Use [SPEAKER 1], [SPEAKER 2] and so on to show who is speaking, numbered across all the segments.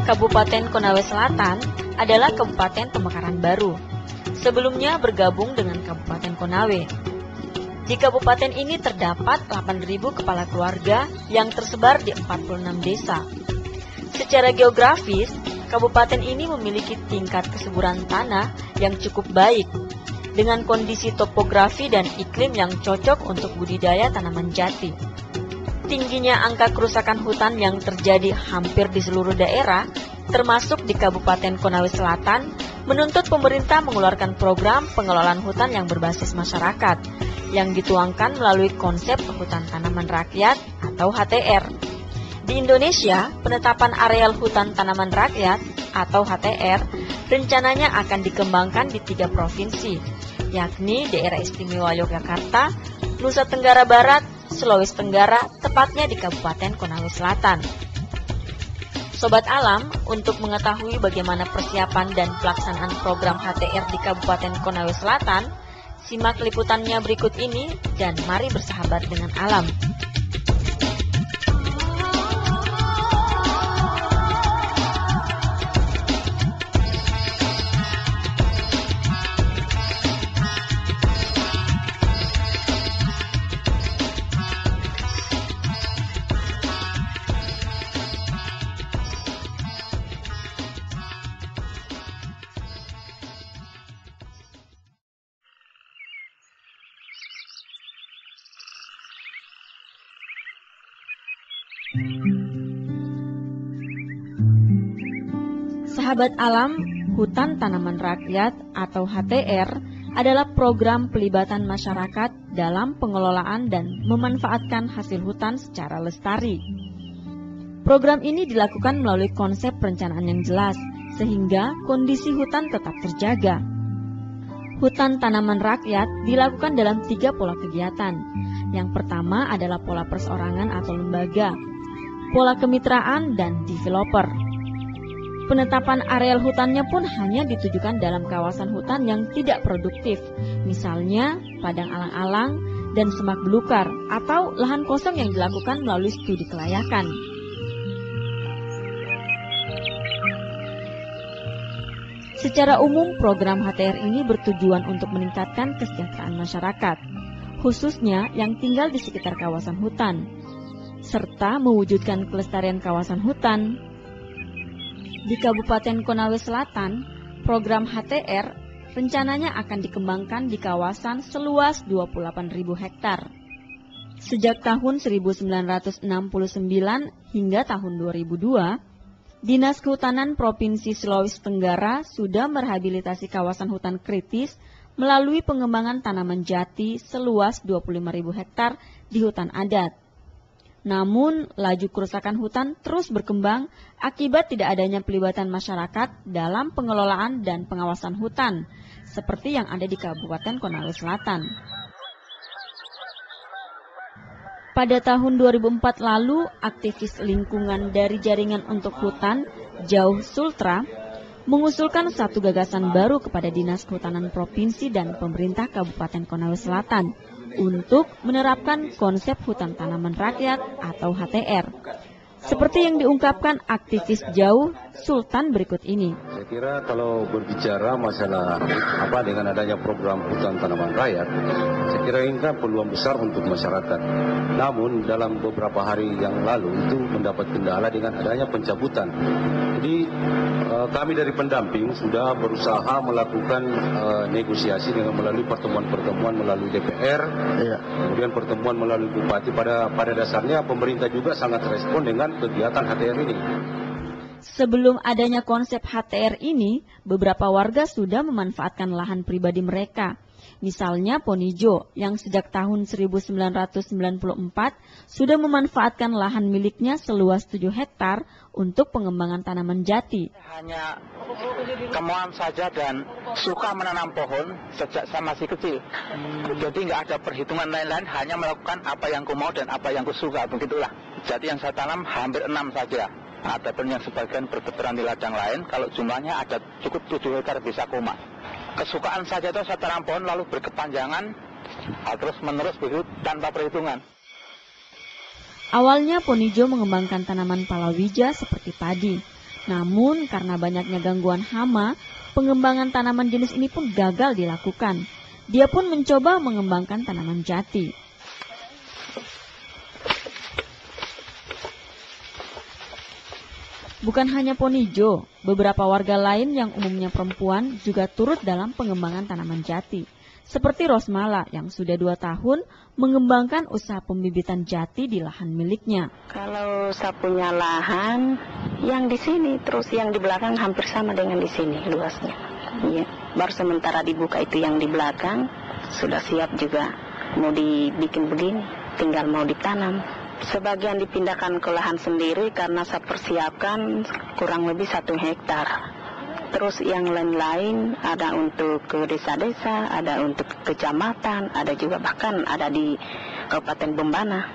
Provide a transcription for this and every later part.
[SPEAKER 1] Kabupaten Konawe Selatan adalah kabupaten pemekaran baru. Sebelumnya bergabung dengan Kabupaten Konawe. Di kabupaten ini terdapat 8.000 kepala keluarga yang tersebar di 46 desa. Secara geografis, kabupaten ini memiliki tingkat kesuburan tanah yang cukup baik, dengan kondisi topografi dan iklim yang cocok untuk budidaya tanaman jati. Tingginya angka kerusakan hutan yang terjadi hampir di seluruh daerah, termasuk di Kabupaten Konawe Selatan, menuntut pemerintah mengeluarkan program pengelolaan hutan yang berbasis masyarakat, yang dituangkan melalui konsep hutan tanaman rakyat atau HTR. Di Indonesia, penetapan areal hutan tanaman rakyat atau HTR rencananya akan dikembangkan di 3 provinsi, yakni Daerah Istimewa Yogyakarta, Nusa Tenggara Barat, Sulawesi Tenggara, tepatnya di Kabupaten Konawe Selatan. Sobat Alam, untuk mengetahui bagaimana persiapan dan pelaksanaan program HTR di Kabupaten Konawe Selatan, simak liputannya berikut ini dan mari bersahabat dengan alam. Sahabat alam, Hutan Tanaman Rakyat atau HTR adalah program pelibatan masyarakat dalam pengelolaan dan memanfaatkan hasil hutan secara lestari. Program ini dilakukan melalui konsep perencanaan yang jelas, sehingga kondisi hutan tetap terjaga. Hutan Tanaman Rakyat dilakukan dalam 3 pola kegiatan. Yang pertama adalah pola perseorangan atau lembaga, pola kemitraan, dan developer. Penetapan areal hutannya pun hanya ditujukan dalam kawasan hutan yang tidak produktif, misalnya padang alang-alang dan semak belukar, atau lahan kosong yang dilakukan melalui studi kelayakan. Secara umum, program HTR ini bertujuan untuk meningkatkan kesejahteraan masyarakat, khususnya yang tinggal di sekitar kawasan hutan, serta mewujudkan kelestarian kawasan hutan. Di Kabupaten Konawe Selatan, program HTR rencananya akan dikembangkan di kawasan seluas 28.000 hektar. Sejak tahun 1969 hingga tahun 2002, Dinas Kehutanan Provinsi Sulawesi Tenggara sudah merehabilitasi kawasan hutan kritis melalui pengembangan tanaman jati seluas 25.000 hektar di hutan adat. Namun, laju kerusakan hutan terus berkembang akibat tidak adanya pelibatan masyarakat dalam pengelolaan dan pengawasan hutan, seperti yang ada di Kabupaten Konawe Selatan. Pada tahun 2004 lalu, aktivis lingkungan dari Jaringan untuk Hutan, Jauh Sultra, mengusulkan satu gagasan baru kepada Dinas Kehutanan Provinsi dan pemerintah Kabupaten Konawe Selatan untuk menerapkan konsep hutan tanaman rakyat atau HTR. Seperti yang diungkapkan aktivis Jauh Sultan berikut ini.
[SPEAKER 2] Saya kira kalau berbicara masalah dengan adanya program hutan tanaman rakyat, saya kira ini kan peluang besar untuk masyarakat. Namun dalam beberapa hari yang lalu itu mendapat kendala dengan adanya pencabutan. Jadi kami dari pendamping sudah berusaha melakukan negosiasi dengan melalui pertemuan-pertemuan melalui DPR, kemudian pertemuan melalui Bupati. Pada dasarnya pemerintah juga sangat respon dengan kegiatan HTR ini.
[SPEAKER 1] Sebelum adanya konsep HTR ini, beberapa warga sudah memanfaatkan lahan pribadi mereka. Misalnya Ponijo yang sejak tahun 1994 sudah memanfaatkan lahan miliknya seluas 7 hektar untuk pengembangan tanaman jati.
[SPEAKER 3] Hanya kemauan saja dan suka menanam pohon sejak saya masih kecil. Jadi nggak ada perhitungan lain-lain, hanya melakukan apa yang ku mau dan apa yang ku suka, begitulah. Jadi yang saya tanam hampir 6 saja. Ada pun yang sebagian bertebaran di ladang lain, kalau jumlahnya ada cukup 7 hektar bisa koma. Kesukaan saja itu saya tanam pohon lalu berkepanjangan, terus menerus begitu tanpa perhitungan.
[SPEAKER 1] Awalnya Ponijo mengembangkan tanaman palawija seperti padi. Namun karena banyaknya gangguan hama, pengembangan tanaman jenis ini pun gagal dilakukan. Dia pun mencoba mengembangkan tanaman jati. Bukan hanya Ponijo, beberapa warga lain yang umumnya perempuan juga turut dalam pengembangan tanaman jati. Seperti Rosmala yang sudah 2 tahun mengembangkan usaha pembibitan jati di lahan miliknya.
[SPEAKER 4] Kalau saya punya lahan yang di sini, terus yang di belakang hampir sama dengan di sini luasnya. Iya. Baru sementara dibuka itu yang di belakang, sudah siap juga mau dibikin begini, tinggal mau ditanam. Sebagian dipindahkan ke lahan sendiri karena saya persiapkan kurang lebih 1 hektar. Terus yang lain-lain ada untuk ke desa-desa, ada untuk kecamatan, ada juga bahkan ada di Kabupaten Bombana.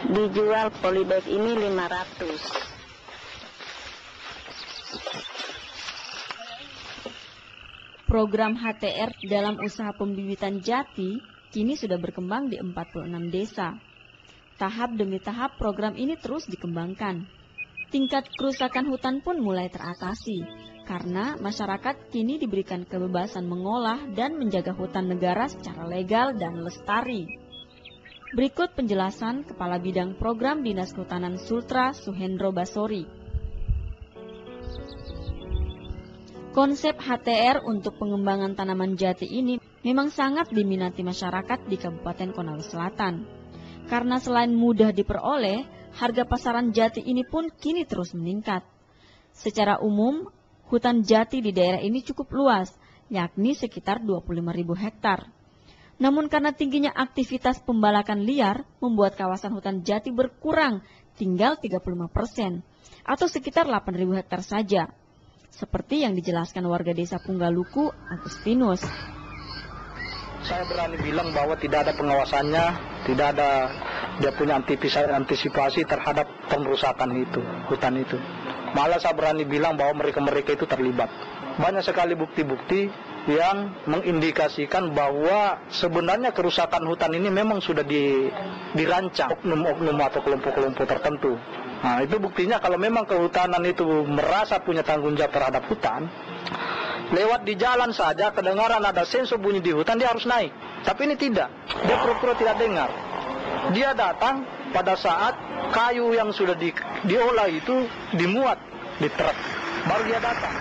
[SPEAKER 4] Dijual polybag ini 500.
[SPEAKER 1] Program HTR dalam usaha pembibitan jati kini sudah berkembang di 46 desa. Tahap demi tahap program ini terus dikembangkan. Tingkat kerusakan hutan pun mulai teratasi, karena masyarakat kini diberikan kebebasan mengolah dan menjaga hutan negara secara legal dan lestari. Berikut penjelasan Kepala Bidang Program Dinas Kehutanan Sultra Suhendro Basori. Konsep HTR untuk pengembangan tanaman jati ini memang sangat diminati masyarakat di Kabupaten Konawe Selatan. Karena selain mudah diperoleh, harga pasaran jati ini pun kini terus meningkat. Secara umum, hutan jati di daerah ini cukup luas, yakni sekitar 25.000 hektar. Namun karena tingginya aktivitas pembalakan liar, membuat kawasan hutan jati berkurang tinggal 35%, atau sekitar 8.000 hektar saja. Seperti yang dijelaskan warga desa Punggaluku, Agustinus.
[SPEAKER 3] Saya berani bilang bahwa tidak ada pengawasannya, tidak ada dia punya antisipasi terhadap pengerusakan itu, hutan itu. Malah saya berani bilang bahwa mereka-mereka itu terlibat. Banyak sekali bukti-bukti yang mengindikasikan bahwa sebenarnya kerusakan hutan ini memang sudah dirancang oknum-oknum atau kelompok-kelompok tertentu. Nah, itu buktinya kalau memang kehutanan itu merasa punya tanggung jawab terhadap hutan, lewat di jalan saja kedengaran ada sensor bunyi di hutan, dia harus naik. Tapi ini tidak, dia pura-pura tidak dengar. Dia datang pada saat kayu yang sudah diolah itu dimuat di truk, baru dia datang.